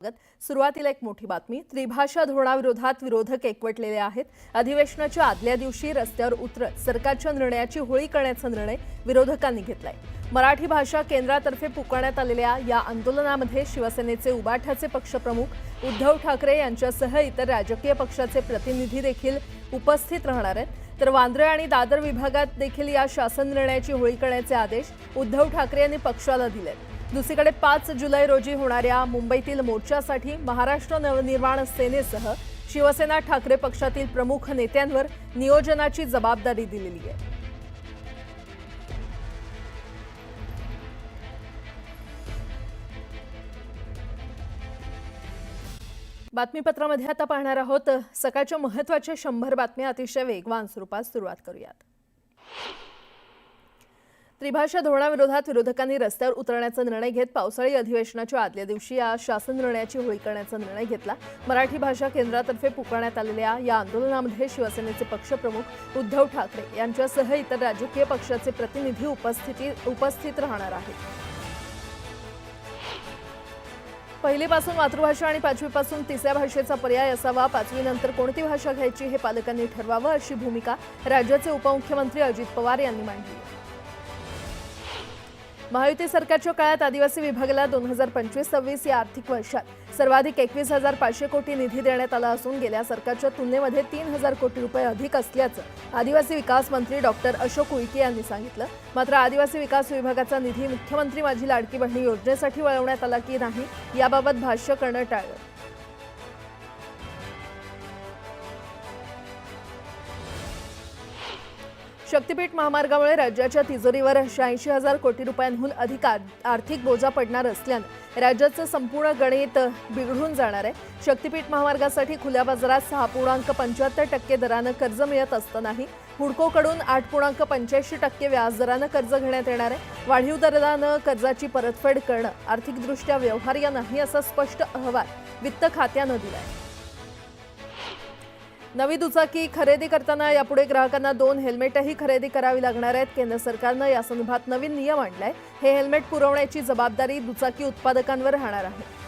सुरुवातीला एक मोठी बातमी। त्रिभाषा धोरणाविरोधात विरोधक एकवटलेले आहेत। अधिवेशनाच्या आदल्या दिवशी रस्त्यावर उतरत सरकारच्या निर्णयाची होळी करण्याचा निर्णय विरोधकांनी घेतलाय। मराठी भाषा केंद्रातर्फे पुकारण्यात आलेल्या या आंदोलनामध्ये शिवसेनेचे उबाठाचे पक्षप्रमुख उद्धव ठाकरे यांच्यासह इतर राजकीय पक्षाचे प्रतिनिधी देखील उपस्थित राहणार आहेत। तर वांद्रे आणि दादर विभागात देखील या शासन निर्णयाची होळी करण्याचे आदेश उद्धव ठाकरे यांनी पक्षाला दिलेत। दुसरीकडे 5 जुलै रोजी होणाऱ्या मुंबईतील मोर्चासाठी महाराष्ट्र नवनिर्माण सेनेसह शिवसेना ठाकरे पक्षातील प्रमुख नेत्यांवर नियोजनाची जबाबदारी दिलेली आहे। बातमीपत्रामध्ये आता पाहणार आहोत सकाळच्या महत्त्वाच्या 100 बातम्या अतिशय वेगवान स्वरूपात। सुरुवात करूयात। त्रिभाषा धोरणाविरोधात विरोधकांनी रस्त्यावर उतरण्याचा निर्णय घेत पावसाळी अधिवेशनाच्या आदल्या दिवशी या शासन निर्णयाची होळी करण्याचा निर्णय घेतला। मराठी भाषा केंद्रातर्फे पुकारण्यात आलेल्या या आंदोलनामध्ये शिवसेनेचे पक्षप्रमुख उद्धव ठाकरे यांच्यासह इतर राजकीय पक्षाचे प्रतिनिधी उपस्थित राहणार आहेत। पहिलीपासून मातृभाषा आणि 5वी पासून 3ऱ्या भाषेचा पर्याय असावा। 5वी नंतर कोणती भाषा घ्यायची हे पालकांनी ठरवावं, अशी भूमिका राज्याचे उपमुख्यमंत्री अजित पवार यांनी मांडली। महायुती सरकारच्या काळात आदिवासी विभागाला 2025-26 या आर्थिक वर्षात सर्वाधिक 21,500 कोटी निधी देण्यात आला असून गेल्या सरकारच्या तुलनेमध्ये 3,000 कोटी रुपये अधिक असल्याचं आदिवासी विकास मंत्री डॉक्टर अशोक उईके यांनी सांगितलं। मात्र आदिवासी विकास विभागाचा निधी मुख्यमंत्री माझी लाडकी बहीण योजनेसाठी वळवण्यात आला की नाही याबाबत भाष्य करणं टाळलं। शक्तीपीठ महामार्गामुळे राज्याच्या तिजोरीवर 86,000 कोटी रुपयांहून अधिक आर्थिक बोजा पडणार असल्याने राज्याचं संपूर्ण गणित बिघडून जाणार आहे। शक्तीपीठ महामार्गासाठी खुल्या बाजारात 6.75% दरानं कर्ज मिळत असतानाही हुडकोकडून 8.85% व्याजदरानं कर्ज घेण्यात येणार आहे। वाढीव दरानं कर्जाची परतफेड करणं आर्थिकदृष्ट्या व्यवहार्य नाही असा स्पष्ट अहवाल वित्त खात्यानं दिलाय। नवी दुचाकी खरेदी करताना यापुढे ग्राहकांना 2 हेल्मेटही खरेदी करावी लागणार आहेत। केंद्र सरकारनं या संदर्भात नवीन नियम आणलाय। हे हेल्मेट पुरवण्याची जबाबदारी दुचाकी उत्पादकांवर राहणार आहे।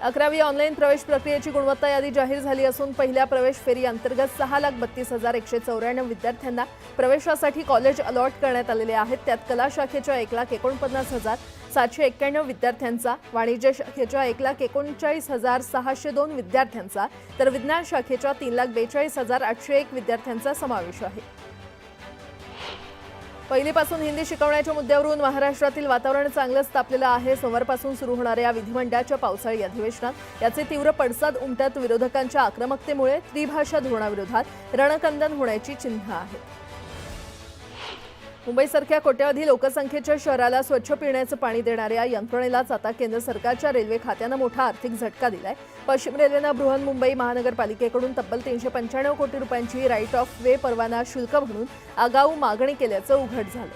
11वी ऑनलाईन प्रवेश प्रक्रियेची गुणवत्ता यादी जाहीर झाली असून पहिल्या प्रवेश फेरी अंतर्गत 6,32,194 विद्यार्थ्यांना प्रवेशासाठी कॉलेज अलॉट करण्यात आलेले आहेत। त्यात कला शाखेच्या 1,49,791 विद्यार्थ्यांचा, वाणिज्य शाखेच्या 1,39,602 विद्यार्थ्यांचा तर विज्ञान शाखेच्या 3,42,801 विद्यार्थ्यांचा समावेश आहे। पहिलीपासून हिंदी शिकवण्याच्या मुद्द्यावरून महाराष्ट्रातील वातावरण चांगलंच तापलेलं आहे। सोमवारपासून सुरू होणाऱ्या विधिमंडळाच्या पावसाळी अधिवेशनात याचे तीव्र पडसाद उमटत विरोधकांच्या आक्रमकतेमुळे त्रिभाषा धोरणाविरोधात रणकंदन होण्याची चिन्ह आहेत। मुंबईसारख्या कोट्यावधी लोकसंख्येच्या शहराला स्वच्छ पिण्याचं पाणी देणाऱ्या यंत्रणेलाच आता केंद्र सरकारच्या रेल्वे खात्यानं मोठा आर्थिक झटका दिलाय। पश्चिम रेल्वेनं बृहन्मुंबई महानगरपालिकेकडून तब्बल 395 कोटी रुपयांची राईट ऑफ वे परवाना शुल्क म्हणून आगाऊ मागणी केल्याचं उघड झालं।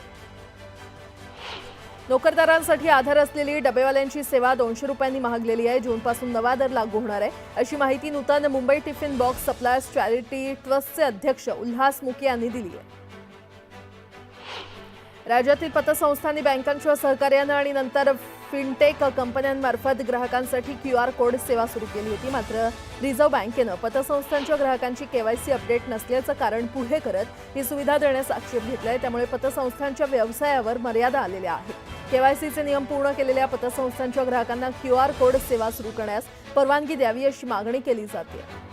नोकरदारांसाठी आधार असलेली डबेवाल्यांची सेवा 200 रुपयांनी महागलेली आहे। जूनपासून नवा दर लागू होणार आहे, अशी माहिती Nutan Mumbai tiffin box suppliers charity ट्रस्टचे अध्यक्ष उल्हास मुके यांनी दिली आहे। राज्यातील पतसंस्थांनी बँकांच्या सहकार्यानं आणि नंतर फिनटेक कंपन्यांमार्फत ग्राहकांसाठी QR कोड सेवा सुरू केली होती। मात्र रिझर्व्ह बँकेनं पतसंस्थांच्या ग्राहकांची KYC अपडेट नसल्याचं कारण पुढे करत ही सुविधा देण्यास आक्षेप घेतलाय। त्यामुळे पतसंस्थांच्या व्यवसायावर मर्यादा आलेल्या आहेत। KYCचे नियम पूर्ण केलेल्या पतसंस्थांच्या ग्राहकांना QR कोड सेवा सुरू करण्यास परवानगी द्यावी, अशी मागणी केली जाते।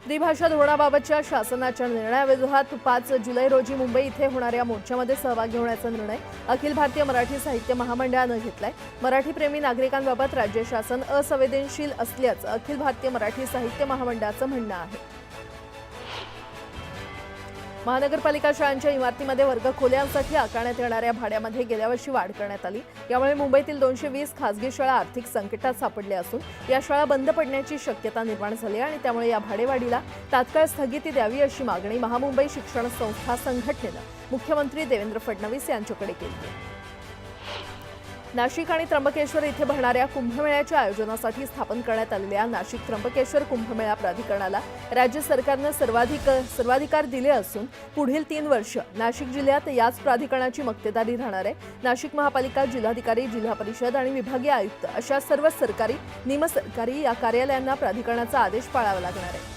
त्रिभाषा धोरणाबाबतच्या शासनाच्या निर्णयाविरोधात 5 जुलै रोजी मुंबई इथे होणाऱ्या मोर्चामध्ये सहभागी होण्याचा निर्णय अखिल भारतीय मराठी साहित्य महामंडळानं घेतलाय। मराठी प्रेमी नागरिकांबाबत राज्य शासन असंवेदनशील असल्याचं अखिल भारतीय मराठी साहित्य महामंडळाचं म्हणणं आहे। महानगरपालिका शाळांच्या इमारतीमध्ये वर्ग खोल्यांसाठी आकारण्यात येणाऱ्या भाड्यामध्ये गेल्या वर्षी वाढ करण्यात आली। यामुळे मुंबईतील 220 खासगी शाळा आर्थिक संकटात सापडल्या असून या शाळा बंद पडण्याची शक्यता निर्माण झाली आणि त्यामुळे या भाडेवाढीला तात्काळ स्थगिती द्यावी, अशी मागणी महामुंबई शिक्षण संस्था संघटनेनं मुख्यमंत्री देवेंद्र फडणवीस यांच्याकडे केली आहे। नाशिक आणि त्र्यंबकेश्वर इथे भरणाऱ्या कुंभमेळ्याच्या आयोजनासाठी स्थापन करण्यात आलेल्या नाशिक त्र्यंबकेश्वर कुंभमेळा प्राधिकरणाला राज्य सरकारनं सर्वाधिकार दिले असून पुढील 3 वर्ष नाशिक जिल्ह्यात याच प्राधिकरणाची मक्तेदारी राहणार आहे। नाशिक महापालिका, जिल्हाधिकारी, जिल्हा परिषद आणि विभागीय आयुक्त अशा सर्व सरकारी, निमसरकारी या कार्यालयांना प्राधिकरणाचा आदेश पाळावा लागणार आहे।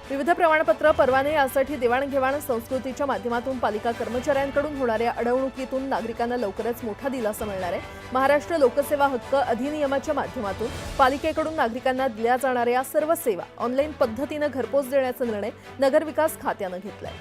विविध प्रमाणपत्र, परवाने यासाठी देवाणघेवाण संस्कृतीच्या माध्यमातून पालिका कर्मचाऱ्यांकडून होणाऱ्या अडवणुकीतून नागरिकांना लवकरच मोठा दिलासा मिळणार आहे। महाराष्ट्र लोकसेवा हक्क अधिनियमाच्या माध्यमातून पालिकेकडून नागरिकांना दिल्या जाणाऱ्या सर्व सेवा ऑनलाईन पद्धतीने घरपोच देण्याचा निर्णय नगरविकास खात्यानं घेतलाय।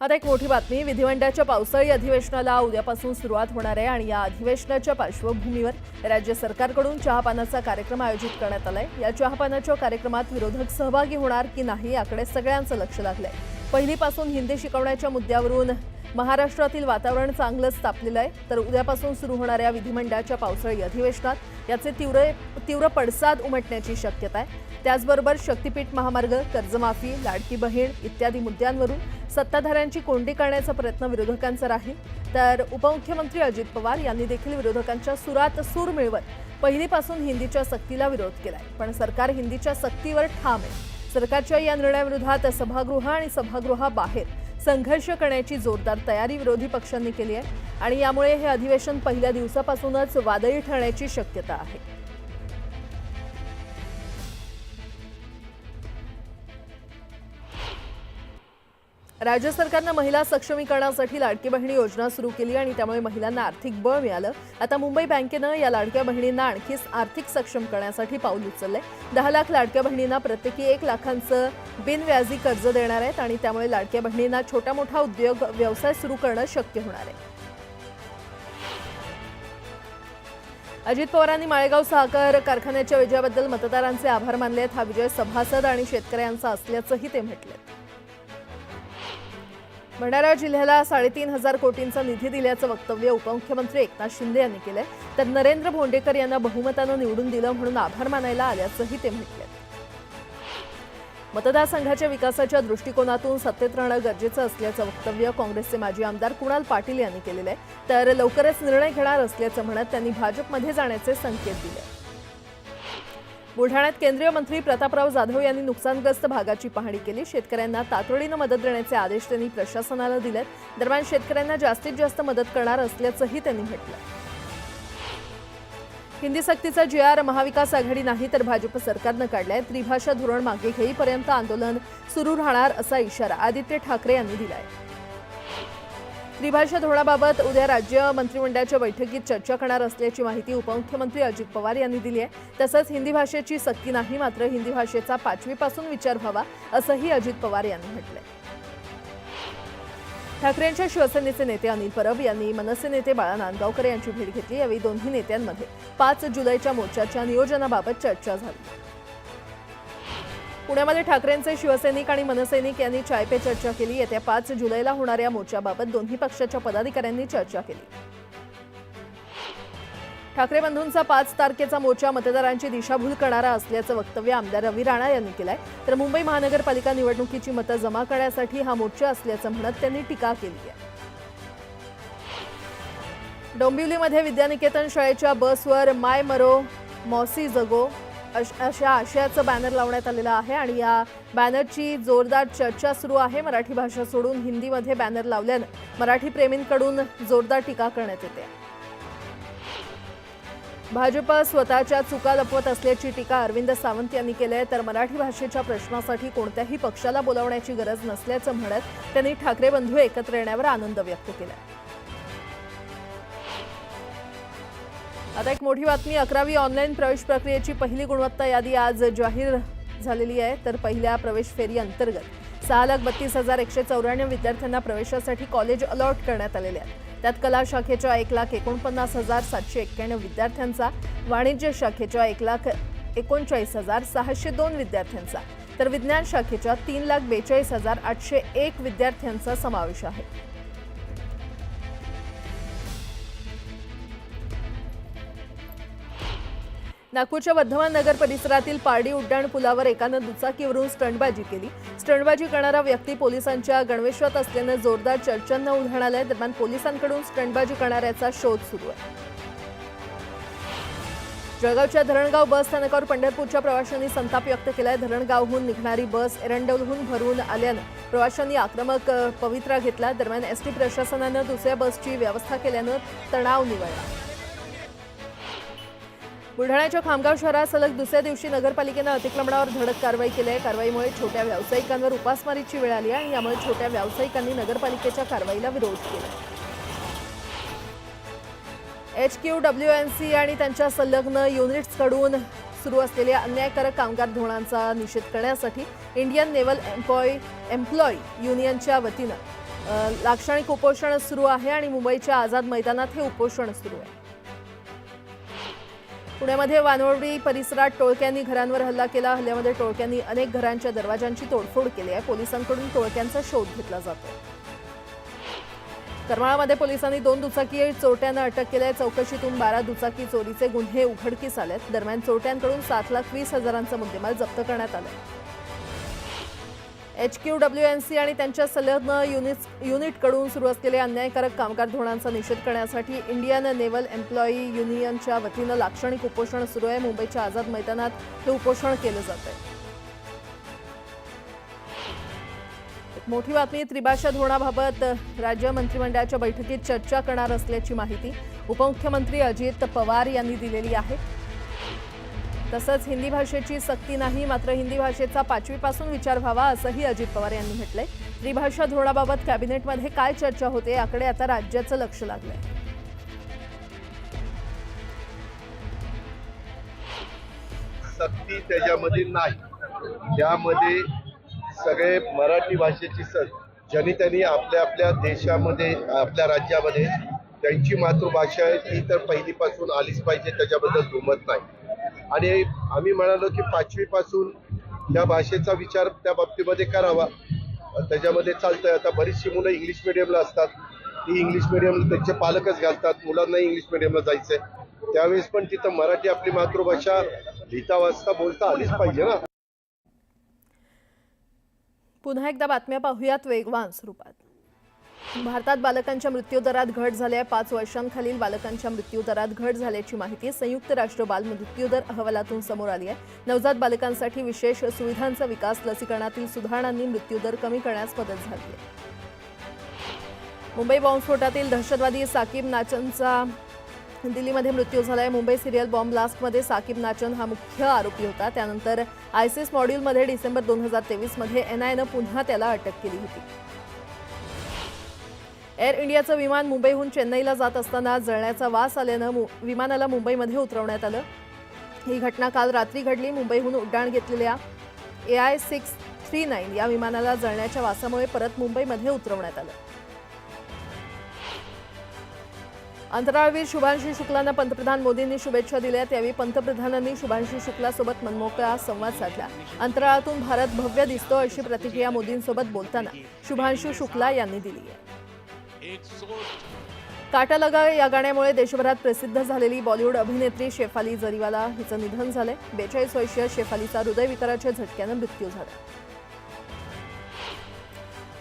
आता एक मोठी बातमी, विधिमंडळाच्या पावसाळी अधिवेशनाला उद्यापासून सुरुवात होणार आहे आणि या अधिवेशनाच्या पार्श्वभूमीवर राज्य सरकारकडून चहापानाचा कार्यक्रम आयोजित करण्यात आलाय। या चहापानाच्या कार्यक्रमात विरोधक सहभागी होणार की नाही याकडे सगळ्यांचं लक्ष लागलंय। पहिलीपासून हिंदी शिकवण्याच्या मुद्द्यावरून महाराष्ट्रातील वातावरण चांगलंच तापलेलं आहे, तर उद्यापासून सुरू होणाऱ्या विधिमंडळाच्या पावसाळी अधिवेशनात याचे तीव्र पडसाद उमटण्याची शक्यता आहे। त्याचबरोबर शक्तीपीठ महामार्ग, कर्जमाफी, लाडकी बहीण इत्यादी मुद्द्यांवरून सत्ताधाऱ्यांची कोंडी करण्याचा प्रयत्न विरोधकांचा राहील। तर उपमुख्यमंत्री अजित पवार यांनी देखील विरोधकांच्या सुरात सूर मिळवत पहिलीपासून हिंदीच्या सक्तीला विरोध केलाय, पण सरकार हिंदीच्या सक्तीवर ठाम आहे। सरकारच्या या निर्णयाविरोधात सभागृह आणि सभागृहाबाहेर संघर्ष करण्याची जोरदार तयारी विरोधी पक्षांनी केली आहे आणि यामुळे हे अधिवेशन पहिल्या दिवसापासूनच वादळी ठरण्याची शक्यता आहे। राज्य सरकारनं महिला सक्षमीकरणासाठी लाडकी बहिणी योजना सुरू केली आणि त्यामुळे महिलांना आर्थिक बळ मिळालं। आता मुंबई बँकेनं या लाडक्या बहिणींना आणखी आर्थिक सक्षम करण्यासाठी पाऊल उचललंय। 10 लाख लाडक्या बहिणींना प्रत्येकी 1 लाखांचं बिनव्याजी कर्ज देणार आहेत आणि त्यामुळे लाडक्या बहिणींना छोटा मोठा उद्योग व्यवसाय सुरू करणं शक्य होणार आहे। अजित पवारांनी माळेगाव सहकार कारखान्याच्या विजयाबद्दल मतदारांचे आभार मानले आहेत। हा विजय सभासद आणि शेतकऱ्यांचा असल्याचंही ते म्हटले। भंडारा जिल्ह्याला 3,500 कोटींचा निधी दिल्याचं वक्तव्य उपमुख्यमंत्री एकनाथ शिंदे यांनी केलंय, तर नरेंद्र भोंडेकर यांना बहुमतानं निवडून दिलं म्हणून आभार मानायला आल्याचंही ते म्हटले। मतदारसंघाच्या विकासाच्या दृष्टिकोनातून सत्तेत राहणं गरजेचं असल्याचं वक्तव्य काँग्रेसचे माजी आमदार कुणाल पाटील यांनी केलेलं आहे, तर लवकरच निर्णय घेणार असल्याचं म्हणत त्यांनी भाजपमध्ये जाण्याचे संकेत दिले। बुलढाण्यात केंद्रीय मंत्री प्रतापराव जाधव यांनी नुकसानग्रस्त भागाची पाहणी केली। शेतकऱ्यांना तातडीनं मदत देण्याचे आदेश त्यांनी प्रशासनाला दिलेत। दरम्यान शेतकऱ्यांना जास्तीत जास्त मदत करणार असल्याचंही त्यांनी म्हटलं। हिंदी सक्तीचा GR महाविकास आघाडी नाही तर भाजप सरकारनं काढलाय। त्रिभाषा धोरण मागे घेईपर्यंत आंदोलन सुरू राहणार असा इशारा आदित्य ठाकरे यांनी दिलाय। त्रिभाषा धोरणाबाबत उद्या राज्य मंत्रिमंडळाच्या बैठकीत चर्चा करणार असल्याची माहिती उपमुख्यमंत्री अजित पवार यांनी दिली आहे। तसंच हिंदी भाषेची सक्ती नाही, मात्र हिंदी भाषेचा 5वी पासून विचार व्हावा असंही अजित पवार यांनी म्हटलंय। ठाकरेंच्या शिवसेनेचे नेते अनिल परब यांनी मनसे नेते बाळा नांदगावकर यांची भेट घेतली। यावेळी दोन्ही नेत्यांमध्ये 5 जुलैच्या मोर्चाच्या नियोजनाबाबत चर्चा झाली। पुण्यामध्ये ठाकरेंचे शिवसैनिक आणि मनसैनिक यांनी चाय पे चर्चा केली। येत्या 5 जुलैला होणाऱ्या मोर्चाबाबत दोन्ही पक्षाच्या पदाधिकाऱ्यांनी चर्चा केली। ठाकरे बंधूंचा 5 तारखेचा मोर्चा मतदारांची दिशाभूल करणारा असल्याचं वक्तव्य आमदार रवी राणा यांनी केलंय, तर मुंबई महानगरपालिका निवडणुकीची मतं जमा करण्यासाठी हा मोर्चा असल्याचं म्हणत त्यांनी टीका केली आहे। डोंबिवलीमध्ये विद्यानिकेतन शाळेच्या बसवर माय मरो मौसी जगो अशा आशयाचं बॅनर लावण्यात आलेलं आहे आणि या बॅनरची जोरदार चर्चा सुरू आहे। मराठी भाषा सोडून हिंदीमध्ये बॅनर लावल्यानं मराठी प्रेमींकडून जोरदार टीका करण्यात येते। भाजप स्वतःच्या चुका लपवत असल्याची टीका अरविंद सावंत यांनी केली आहे, तर मराठी भाषेच्या प्रश्नासाठी कोणत्याही पक्षाला बोलावण्याची गरज नसल्याचं म्हणत त्यांनी ठाकरे बंधू एकत्र येण्यावर आनंद व्यक्त केला। आता एक मोठी बातमी, 11वी ऑनलाईन प्रवेश प्रक्रियेची पहिली गुणवत्ता यादी आज जाहीर झालेली आहे, तर पहिल्या प्रवेश फेरी अंतर्गत 6,32,194 विद्यार्थ्यांना प्रवेशासाठी कॉलेज अलॉट करण्यात आलेले आहेत। त्यात कला शाखेच्या 1,49,791 विद्यार्थ्यांचा, वाणिज्य शाखेच्या 1,39,602 विद्यार्थ्यांचा, तर विज्ञान शाखेच्या 3,42,801 विद्यार्थ्यांचा समावेश आहे। नागपूरच्या वर्धमान नगर परिसरातील पारडी उड्डाण पुलावर एकानं दुचाकीवरून स्टंटबाजी केली। स्टंटबाजी करणारा व्यक्ती पोलिसांच्या गणवेशात असल्यानं जोरदार चर्चांना उधाण आलंय. दरम्यान पोलिसांकडून स्टंटबाजी करणाऱ्याचा शोध सुरू आहे. जळगावच्या धरणगाव बस स्थानकावर पंढरपूरच्या प्रवाशांनी संताप व्यक्त केलाय. धरणगावहून निघणारी बस एरंडोलहून भरून आल्यानं प्रवाशांनी आक्रमक पवित्रा घेतला. दरम्यान एसटी प्रशासनानं दुसऱ्या बसची व्यवस्था केल्यानं तणाव निवळला. बुलढाण्याच्या खामगाव शहरात सलग दुसऱ्या दिवशी नगरपालिकेनं अतिक्रमणावर धडक कारवाई केली आहे. कारवाईमुळे छोट्या व्यावसायिकांवर उपासमारीची वेळ आली आहे आणि यामुळे छोट्या व्यावसायिकांनी नगरपालिकेच्या कारवाईला विरोध केला. HQWNC आणि त्यांच्या संलग्न युनिट्सकडून सुरू असलेल्या अन्यायकारक कामगार धोरणांचा निषेध करण्यासाठी इंडियन नेव्हल एम्प्लॉई युनियनच्या वतीनं लाक्षणिक उपोषण सुरू आहे आणि मुंबईच्या आझाद मैदानात हे उपोषण सुरू आहे. पुण्यामध्ये वानवडी परिसरात टोळक्यांनी घरांवर हल्ला केला. हल्ल्यामध्ये टोळक्यांनी अनेक घरांच्या दरवाजांची तोडफोड केली आहे. पोलिसांकडून टोळक्यांचा शोध घेतला जातो. करमाळामध्ये पोलिसांनी 2 दुचाकी चोरट्यांना अटक केली आहे. चौकशीतून 12 दुचाकी चोरीचे गुन्हे उघडकीस आलेत. दरम्यान चोरट्यांकडून 7,20,000चा मुद्देमाल जप्त करण्यात आला. HQWNC आणि त्यांच्या संलग्न युनिटकडून सुरू असलेल्या अन्यायकारक कामगार धोरणांचा निषेध करण्यासाठी इंडियन नेव्हल एम्प्लॉई युनियनच्या वतीनं लाक्षणिक उपोषण सुरू आहे. मुंबईच्या आझाद मैदानात हे उपोषण केलं जात आहे. मोठी बातमी, त्रिभाषा धोरणाबाबत राज्य मंत्रिमंडळाच्या बैठकीत चर्चा करणार असल्याची माहिती उपमुख्यमंत्री अजित पवार यांनी दिलेली आहे. तसंच हिंदी भाषेची सक्ती नाही, मात्र हिंदी भाषेचा 5वी पासून विचार व्हावा असंही अजित पवार यांनी म्हटलंय. त्रिभाषा धोरणाबाबत कॅबिनेटमध्ये काय चर्चा होते याकडे आता राज्याचं लक्ष लागलंय. सक्ती त्याच्यामध्ये नाही, त्यामध्ये सगळे मराठी भाषेची ज्यांनी त्यांनी आपल्या आपल्या देशामध्ये आपल्या राज्यामध्ये त्यांची मातृभाषा आहे ती तर पहिलीपासून आलीच पाहिजे, त्याच्याबद्दल दुमत नाही. आणि आम्ही म्हणालो की 5वी पासून या भाषेचा विचार त्या बाबतीमध्ये करावा, त्याच्यामध्ये चालतंय. आता बरीचशी मुलं इंग्लिश मिडियमला असतात, ती इंग्लिश मिडियमला त्यांचे पालकच घालतात, मुलांना इंग्लिश मिडियमला जायचंय, त्यावेळेस पण तिथं मराठी आपली मातृभाषा लिहिता वाचता बोलता आलीच पाहिजे ना. पुन्हा एकदा बातम्या पाहूयात वेगवान स्वरूपात. भारतात बालकांच्या मृत्यूदरात घट झाली आहे. 5 वर्षांखालील बालकांच्या मृत्यूदरात घट झाल्याची माहिती संयुक्त राष्ट्र बाल मृत्यूदर अहवालातून समोर आली आहे. नवजात बालकांसाठी विशेष सुविधांचा विकास, लसीकरणातील सुधारणांनी मृत्यूदर कमी करण्यास मदत झाली आहे. मुंबई बॉम्बस्फोटातील दहशतवादी साकीब नाचनचा दिल्लीमध्ये मृत्यू झालाय. मुंबई सिरियल बॉम्ब ब्लास्टमध्ये साकीब नाचन हा मुख्य आरोपी होता. त्यानंतर आयसिस मॉड्यूलमध्ये डिसेंबर 2023 मध्ये एनआयएनं पुन्हा त्याला अटक केली होती. एअर इंडियाचं विमान मुंबईहून चेन्नईला जात असताना जळण्याचा वास आल्यानं विमानाला मुंबईमध्ये उतरवण्यात आलं. ही घटना काल रात्री घडली. मुंबईहून उड्डाण घेतलेल्या AI-639 या विमानाला जळण्याच्या वासामुळे परत मुंबईमध्ये उतरवण्यात आलं. अंतराळवीर शुभांशु शुक्लांना पंतप्रधान मोदींनी शुभेच्छा दिल्या. त्यावेळी पंतप्रधानांनी शुभांशु शुक्लासोबत मनमोकळा संवाद साधला. अंतराळातून भारत भव्य दिसतो अशी प्रतिक्रिया मोदींसोबत बोलताना शुभांशु शुक्ला यांनी दिली आहे. काटा लगा या गाण्यामुळे देशभरात प्रसिद्ध झालेली बॉलिवूड अभिनेत्री शेफाली जरीवाला हिचं निधन झालंय. 42 वर्षीय शेफालीचा हृदयविकाराच्या झटक्यानं मृत्यू झाला.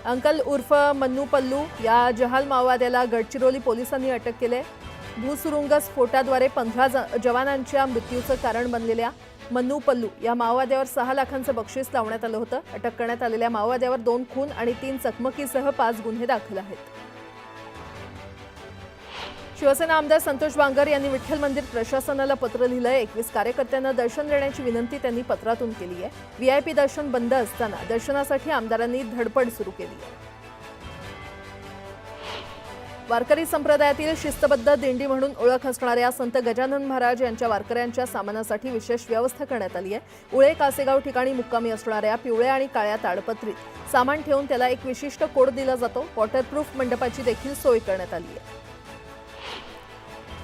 अंकल उर्फ मन्नू पल्लू या जहाल माओवाद्याला गडचिरोली पोलिसांनी अटक केले. भूसुरुंग स्फोटाद्वारे 15 जवानांच्या मृत्यूचं कारण बनलेल्या मन्नू पल्लू या माओवाद्यावर 6 लाखांचं बक्षीस लावण्यात आलं होतं. अटक करण्यात आलेल्या माओवाद्यावर 2 खून आणि 3 चकमकीसह 5 गुन्हे दाखल आहेत. शिवसेना आमदार संतोष बांगर यांनी विठ्ठल मंदिर प्रशासनाला पत्र लिहिलंय. 21 कार्यकर्त्यांना दर्शन देण्याची विनंती त्यांनी पत्रातून केली आहे. VIP दर्शन बंद असताना दर्शनासाठी आमदारांनी धडपड सुरू केली आहे. वारकरी संप्रदायातील शिस्तबद्ध दिंडी म्हणून ओळख असणाऱ्या संत गजानन महाराज यांच्या वारकऱ्यांच्या सामानासाठी विशेष व्यवस्था करण्यात आली आहे. उळे कासेगाव ठिकाणी मुक्कामी असणाऱ्या पिवळ्या आणि काळ्या ताडपत्रीत सामान ठेवून त्याला एक विशिष्ट कोड दिला जातो. वॉटरप्रूफ मंडपाची देखील सोय करण्यात आली आहे.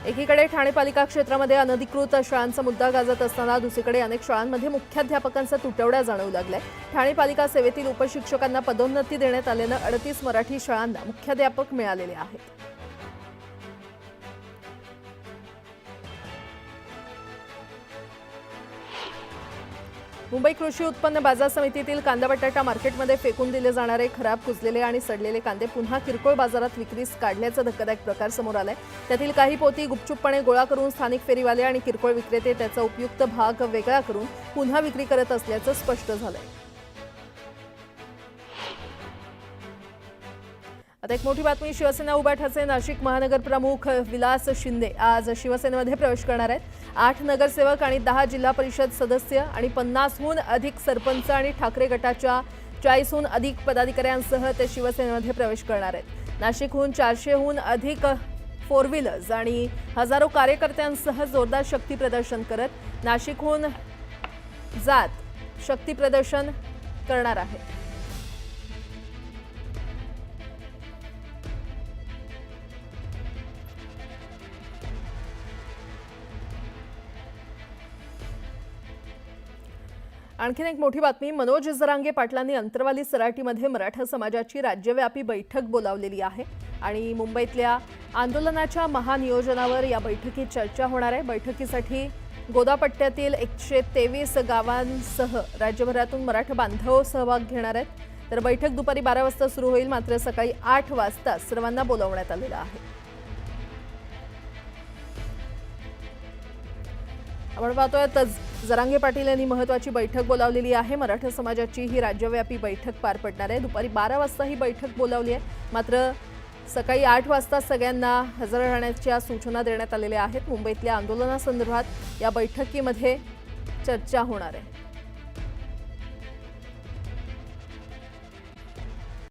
एकीकडे ठाणे पालिका क्षेत्रामध्ये अनधिकृत शाळांचा मुद्दा गाजत असताना दुसरीकडे अनेक शाळांमध्ये मुख्याध्यापकांचा तुटवडा जाणवू लागलाय. ठाणे पालिका सेवेतील उपशिक्षकांना पदोन्नती देण्यात आल्यानं 38 मराठी शाळांना मुख्याध्यापक मिळालेले आहेत. मुंबई कृषी उत्पन्न बाजार समितीतील कांदा बटाटा मार्केटमध्ये फेकून दिले जाणारे खराब कुजलेले आणि सडलेले कांदे पुन्हा किरकोळ बाजारात विक्रीस काढल्याचा धक्कादायक प्रकार समोर आलाय। त्यातील काही पोती गुपचूपपणे गोळा करून स्थानिक फेरीवाले आणि किरकोळ विक्रेते त्याचा उपयुक्त भाग वेगळा करून पुन्हा विक्री करत असल्याचं स्पष्ट झालंय। आता एक मोठी बातमी, शिवसेना उबाठाचे नाशिक महानगर प्रमुख विलास शिंदे आज शिवसेनेमध्ये प्रवेश करणार आहेत। 8 नगरसेवक आणि 10 जिल्हा परिषद सदस्य आणि 50हून अधिक सरपंच आणि ठाकरे गटाच्या 40हून अधिक पदाधिकाऱ्यांसह ते शिवसेनेमध्ये प्रवेश करणार आहेत। नाशिकहून 400हून अधिक 4 व्हीलर्स आणि हजारो कार्यकर्त्यांसह जोरदार शक्ती प्रदर्शन करत नाशिकहून जात शक्ती प्रदर्शन करणार आहे। आणखीन एक मोठी बातमी, मनोज जरांगे पाटलांनी अंतरवाली सराटीमध्ये मराठा समाजाची राज्यव्यापी बैठक बोलावलेली आहे आणि मुंबईतल्या आंदोलनाच्या महानियोजनावर या बैठकीत चर्चा होणार आहे। बैठकीसाठी गोदापट्ट्यातील 123 गावांसह राज्यभरातून मराठा बांधव सहभाग घेणार आहेत। तर बैठक दुपारी 12 वाजता सुरू होईल, मात्र सकाळी 8 वाजता सर्वांना बोलावण्यात आलेलं आहे। आपण पाहतोय तर जरांगे पाटील यांनी महत्त्वाची बैठक बोलावलेली आहे। मराठा समाजाची ही राज्यव्यापी बैठक पार पडणार आहे। दुपारी 12 वाजता ही बैठक बोलावली आहे, मात्र सकाळी 8 वाजता सगळ्यांना हजर राहण्याच्या सूचना देण्यात आलेल्या आहेत। मुंबईतल्या आंदोलनासंदर्भात या बैठकीमध्ये चर्चा होणार आहे।